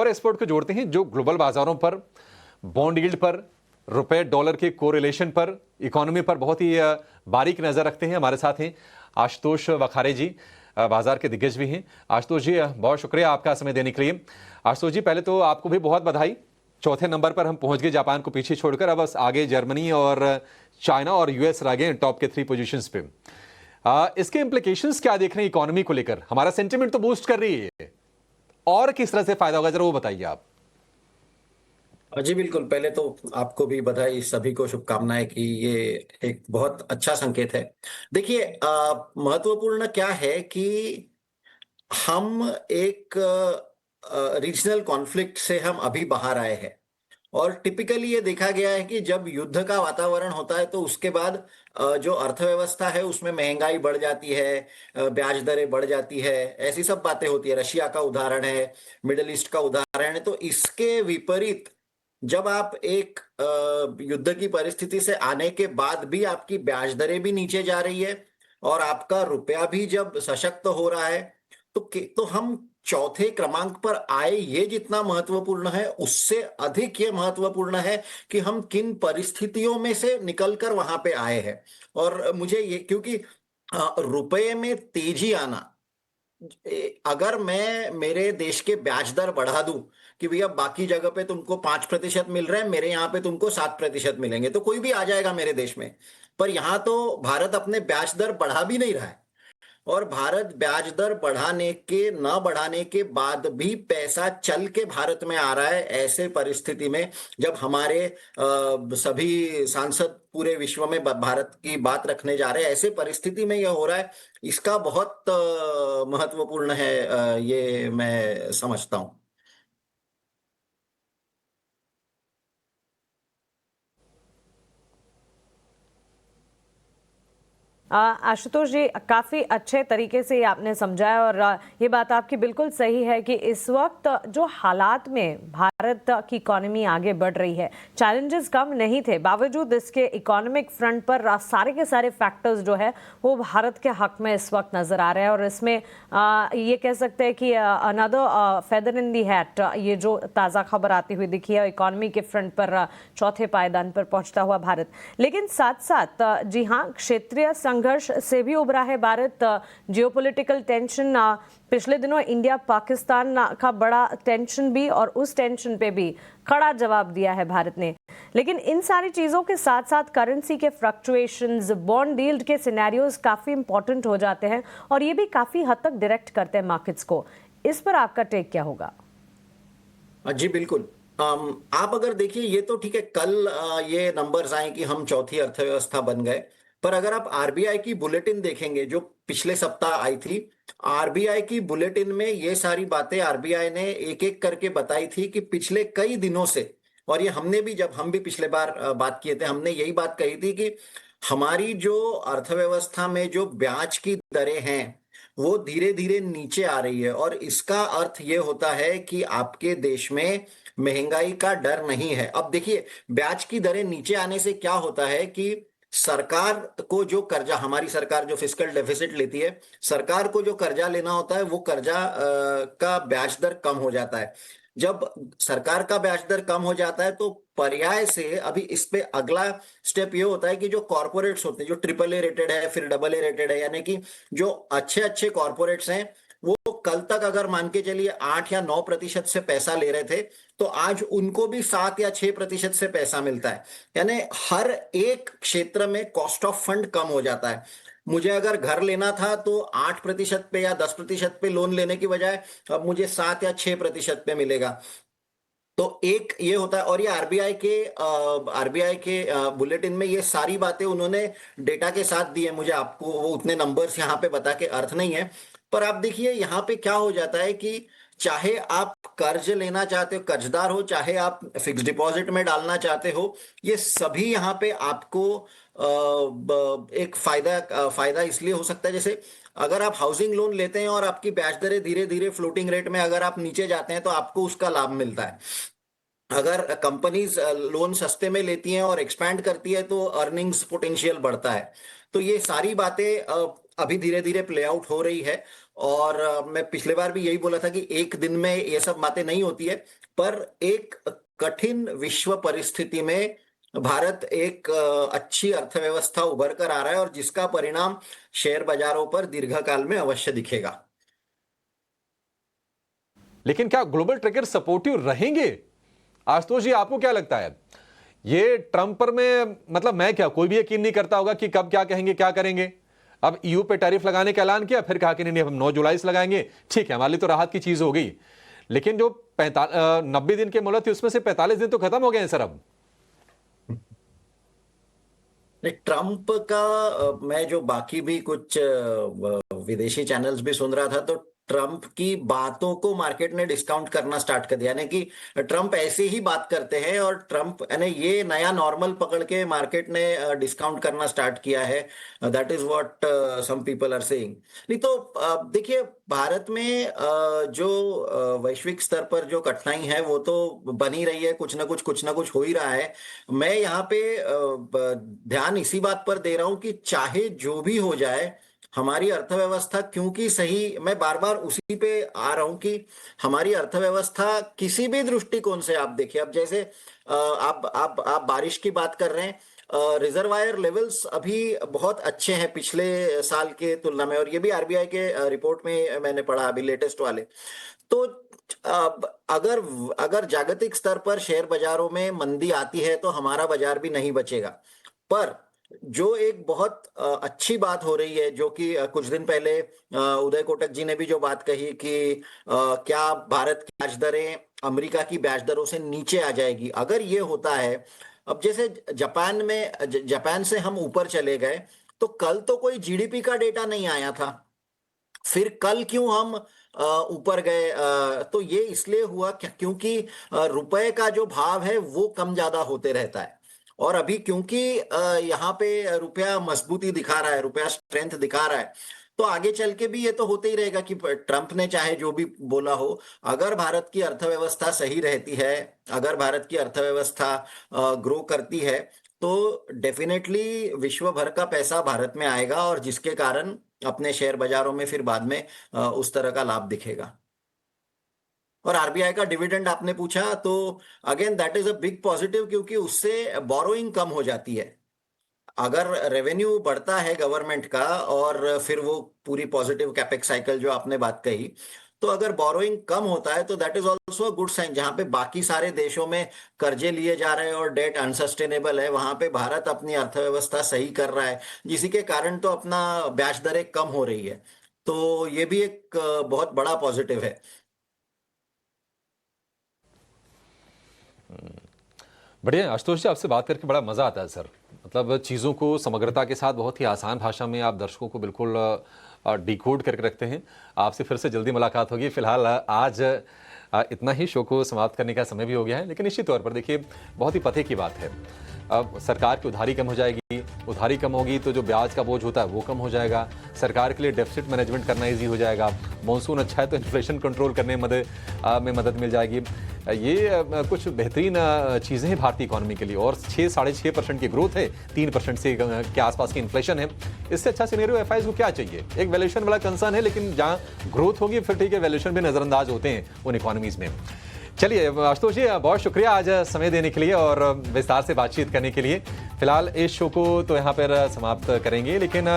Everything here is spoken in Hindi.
एक्सपर्ट को जोड़ते हैं जो ग्लोबल बाजारों पर, बॉन्ड यील्ड पर, रुपए डॉलर के कोरिलेशन पर, इकोनॉमी पर बहुत ही बारीक नजर रखते हैं। हमारे साथ हैं आशुतोष वखारे जी, बाजार के दिग्गज भी हैं। आशुतोष जी, बहुत शुक्रिया आपका समय देने के लिए। आशुतोष जी, पहले तो आपको भी बहुत बधाई। चौथे नंबर पर हम पहुंच गए जापान को पीछे छोड़कर। अब बस आगे जर्मनी और चाइना और यूएस रह गए टॉप के 3 पोजीशंस पे। इसके इंप्लीकेशंस क्या देख रहे हैं इकोनॉमी को लेकर? हमारा सेंटिमेंट तो बूस्ट कर रही है, और किस तरह से फायदा होगा, जरा वो बताइए आप। जी बिल्कुल। पहले तो आपको भी बधाई, सभी को शुभकामनाएं कि ये एक बहुत अच्छा संकेत है। देखिए, महत्वपूर्ण क्या है कि हम एक रीजनल कॉन्फ्लिक्ट से हम अभी बाहर आए हैं। और टिपिकली ये देखा गया है कि जब युद्ध का वातावरण होता है तो उसके बाद जो अर्थव्यवस्था है उसमें महंगाई बढ़ जाती है, ब्याज दरें बढ़ जाती है, ऐसी सब बातें होती है। रशिया का उदाहरण है, मिडिल ईस्ट का उदाहरण है। तो इसके विपरीत जब आप एक युद्ध की परिस्थिति से आने के बाद भी आपकी ब्याज दरें भी नीचे जा रही है और आपका रुपया भी जब सशक्त हो रहा है, तो हम चौथे क्रमांक पर आए, ये जितना महत्वपूर्ण है उससे अधिक ये महत्वपूर्ण है कि हम किन परिस्थितियों में से निकलकर वहां पे आए हैं। और मुझे ये, क्योंकि रुपए में तेजी आना, अगर मैं मेरे देश के ब्याज दर बढ़ा दूं कि भैया बाकी जगह पे तुमको 5% मिल रहा है, मेरे यहाँ पे तुमको 7% मिलेंगे, तो कोई भी आ जाएगा मेरे देश में। पर यहाँ तो भारत अपने ब्याज दर बढ़ा भी नहीं रहा है। और भारत ब्याज दर बढ़ाने के न बढ़ाने के बाद भी पैसा चल के भारत में आ रहा है। ऐसे परिस्थिति में जब हमारे सभी सांसद पूरे विश्व में भारत की बात रखने जा रहे हैं, ऐसे परिस्थिति में यह हो रहा है, इसका बहुत महत्वपूर्ण है, ये मैं समझता हूं। आशुतोष जी, काफ़ी अच्छे तरीके से आपने समझाया और ये बात आपकी बिल्कुल सही है कि इस वक्त जो हालात में भारत की इकोनॉमी आगे बढ़ रही है, चैलेंजेस कम नहीं थे, बावजूद इसके इकोनॉमिक फ्रंट पर सारे के सारे फैक्टर्स जो है वो भारत के हक में इस वक्त नज़र आ रहे हैं। और इसमें ये कह सकते हैं कि another feather in the hat, ये जो ताज़ा खबर आती हुई दिखी है इकोनॉमी के फ्रंट पर चौथे पायदान पर पहुंचता हुआ भारत। लेकिन साथ साथ जी हाँ, क्षेत्रीय संघर्ष से भी उभरा है भारत। जियोपॉलिटिकल टेंशन, पिछले दिनों इंडिया पाकिस्तान का बड़ा टेंशन भी, और उस टेंशन पे भी कड़ा जवाब दिया है भारत ने। लेकिन इन सारी चीज़ों के साथ साथ करेंसी के फ्लक्चुएशंस, बॉन्ड यील्ड के सिनेरियोज काफ़ी इंपॉर्टेंट हो जाते हैं और ये भी काफ़ी हद तक डायरेक्ट करते हैं मार्केट्स को। इस पर आपका टेक क्या होगा? जी बिल्कुल। आप अगर देखिए, ये तो ठीक है, कल ये नंबर्स आए कि हम चौथी अर्थव्यवस्था बन गए। पर अगर आप आरबीआई की बुलेटिन देखेंगे जो पिछले सप्ताह आई थी, आरबीआई की बुलेटिन में ये सारी बातें आरबीआई ने एक एक करके बताई थी कि पिछले कई दिनों से, और ये हमने भी, जब हम भी पिछले बार बात किए थे, हमने यही बात कही थी कि हमारी जो अर्थव्यवस्था में जो ब्याज की दरें हैं वो धीरे धीरे नीचे आ रही है। और इसका अर्थ ये होता है कि आपके देश में महंगाई का डर नहीं है। अब देखिए, ब्याज की दरें नीचे आने से क्या होता है कि सरकार को जो कर्जा, हमारी सरकार जो फिस्कल डेफिसिट लेती है, सरकार को जो कर्जा लेना होता है वो कर्जा का ब्याज दर कम हो जाता है। जब सरकार का ब्याज दर कम हो जाता है तो पर्याय से अभी इस पे अगला स्टेप ये होता है कि जो कॉर्पोरेट्स होते हैं, जो ट्रिपल ए रेटेड है, फिर डबल ए रेटेड है, यानी कि जो अच्छे अच्छे कॉर्पोरेट्स हैं, वो कल तक अगर मान के चलिए 8 या 9% से पैसा ले रहे थे, तो आज उनको भी 7 या 6% से पैसा मिलता है। यानी हर एक क्षेत्र में कॉस्ट ऑफ फंड कम हो जाता है। मुझे अगर घर लेना था तो 8% पे या 10% पे लोन लेने की बजाय अब मुझे 7 या 6% पे मिलेगा। तो एक ये होता है। और ये आरबीआई के बुलेटिन में ये सारी बातें उन्होंने डेटा के साथ दी है। मुझे आपको वो उतने नंबर्स यहाँ पे बता के अर्थ नहीं है। पर आप देखिए यहाँ पे क्या हो जाता है कि चाहे आप कर्ज लेना चाहते हो, कर्जदार हो, चाहे आप फिक्स डिपॉजिट में डालना चाहते हो, ये सभी यहाँ पे आपको एक फायदा इसलिए हो सकता है। जैसे अगर आप हाउसिंग लोन लेते हैं और आपकी ब्याज दरें धीरे धीरे फ्लोटिंग रेट में अगर आप नीचे जाते हैं तो आपको उसका लाभ मिलता है। अगर कंपनीज लोन सस्ते में लेती हैं और एक्सपैंड करती है तो अर्निंग्स पोटेंशियल बढ़ता है। तो ये सारी बातें अभी धीरे धीरे प्ले आउट हो रही है। और मैं पिछले बार भी यही बोला था कि एक दिन में ये सब बातें नहीं होती है, पर एक कठिन विश्व परिस्थिति में भारत एक अच्छी अर्थव्यवस्था उभर कर आ रहा है और जिसका परिणाम शेयर बाजारों पर दीर्घकाल में अवश्य दिखेगा। लेकिन क्या ग्लोबल ट्रेकर सपोर्टिव रहेंगे? आशुतोष जी, आपको क्या लगता है? ये ट्रंप पर में मतलब मैं क्या, कोई भी यकीन नहीं करता होगा कि कब क्या कहेंगे, क्या करेंगे। अब ईयू पे टैरिफ लगाने का ऐलान किया, फिर कहा कि नहीं हम 9 जुलाई से लगाएंगे। ठीक है, हमारे लिए तो राहत की चीज हो गई, लेकिन जो 90 दिन के मोहलत थी उसमें से 45 दिन तो खत्म हो गए हैं सर अब। ट्रंप का मैं जो बाकी भी कुछ विदेशी चैनल्स भी सुन रहा था, तो ट्रंप की बातों को मार्केट ने डिस्काउंट करना स्टार्ट कर दिया, यानी कि ट्रंप ऐसे ही बात करते हैं और ट्रंप यानी ये नया नॉर्मल पकड़ के मार्केट ने डिस्काउंट करना स्टार्ट किया है। That is what some people are saying. नहीं तो देखिए, भारत में जो वैश्विक स्तर पर जो कठिनाई है वो तो बनी रही है, कुछ ना कुछ हो ही रहा है। मैं यहाँ पे ध्यान इसी बात पर दे रहा हूं कि चाहे जो भी हो जाए, हमारी अर्थव्यवस्था, क्योंकि सही, मैं बार बार उसी पे आ रहा हूं कि हमारी अर्थव्यवस्था किसी भी दृष्टिकोण से आप देखिए, अब जैसे आप बारिश की बात कर रहे हैं, रिजर्वायर लेवल्स अभी बहुत अच्छे हैं पिछले साल के तुलना में, और ये भी आरबीआई के रिपोर्ट में मैंने पढ़ा अभी लेटेस्ट वाले। तो अगर अगर जागतिक स्तर पर शेयर बाजारों में मंदी आती है तो हमारा बाजार भी नहीं बचेगा। पर जो एक बहुत अच्छी बात हो रही है, जो कि कुछ दिन पहले उदय कोटक जी ने भी जो बात कही कि क्या भारत की ब्याज दरें अमेरिका की ब्याज दरों से नीचे आ जाएगी, अगर ये होता है। अब जैसे जापान से हम ऊपर चले गए, तो कल तो कोई जीडीपी का डेटा नहीं आया था, फिर कल क्यों हम ऊपर गए? तो ये इसलिए हुआ क्योंकि रुपए का जो भाव है वो कम ज्यादा होते रहता है, और अभी क्योंकि यहाँ पे रुपया मजबूती दिखा रहा है, रुपया स्ट्रेंथ दिखा रहा है, तो आगे चल के भी ये तो होते ही रहेगा कि ट्रंप ने चाहे जो भी बोला हो, अगर भारत की अर्थव्यवस्था सही रहती है, अगर भारत की अर्थव्यवस्था ग्रो करती है, तो डेफिनेटली विश्व भर का पैसा भारत में आएगा और जिसके कारण अपने शेयर बाजारों में फिर बाद में उस तरह का लाभ दिखेगा। और आरबीआई का डिविडेंड आपने पूछा, तो again that is a big positive, क्योंकि उससे बोरोइंग कम हो जाती है। अगर रेवेन्यू बढ़ता है गवर्नमेंट का, और फिर वो पूरी पॉजिटिव कैपेक्स साइकिल जो आपने बात कही, तो अगर बोरोइंग कम होता है तो that is also a good sign. जहां पे बाकी सारे देशों में कर्जे लिए जा रहे हैं और डेट अनसस्टेनेबल है, वहां पे भारत अपनी अर्थव्यवस्था सही कर रहा है, जिसी के कारण तो अपना ब्याज दरें कम हो रही है। तो ये भी एक बहुत बड़ा पॉजिटिव है। बढ़िया आशुतोष जी, आपसे बात करके बड़ा मजा आता है सर। मतलब चीज़ों को समग्रता के साथ बहुत ही आसान भाषा में आप दर्शकों को बिल्कुल डिकोड करके रखते हैं। आपसे फिर से जल्दी मुलाकात होगी। फिलहाल आज इतना ही, शो को समाप्त करने का समय भी हो गया है, लेकिन निश्चित तौर पर देखिए बहुत ही पते की बात है। अब सरकार की उधारी कम हो जाएगी, उधारी कम होगी तो जो ब्याज का बोझ होता है वो कम हो जाएगा, सरकार के लिए डेफिसिट मैनेजमेंट करना इजी हो जाएगा, मॉनसून अच्छा है तो इन्फ्लेशन कंट्रोल करने में मदद मिल जाएगी। ये कुछ बेहतरीन चीज़ें हैं भारतीय इकोनॉमी के लिए, और 6-6.5% की ग्रोथ है, 3% से के आसपास की इन्फ्लेशन है। इससे अच्छा सिनेरियो एफआईज को क्या चाहिए? एक वैल्यूएशन वाला कंसर्न है, लेकिन जहाँ ग्रोथ होगी फिर ठीक है, वैल्यूएशन भी नज़रअंदाज होते हैं उन इकोनॉमीज़ में। चलिए आशुतोष जी, बहुत शुक्रिया आज समय देने के लिए और विस्तार से बातचीत करने के लिए। फिलहाल इस शो को तो यहाँ पर समाप्त करेंगे, लेकिन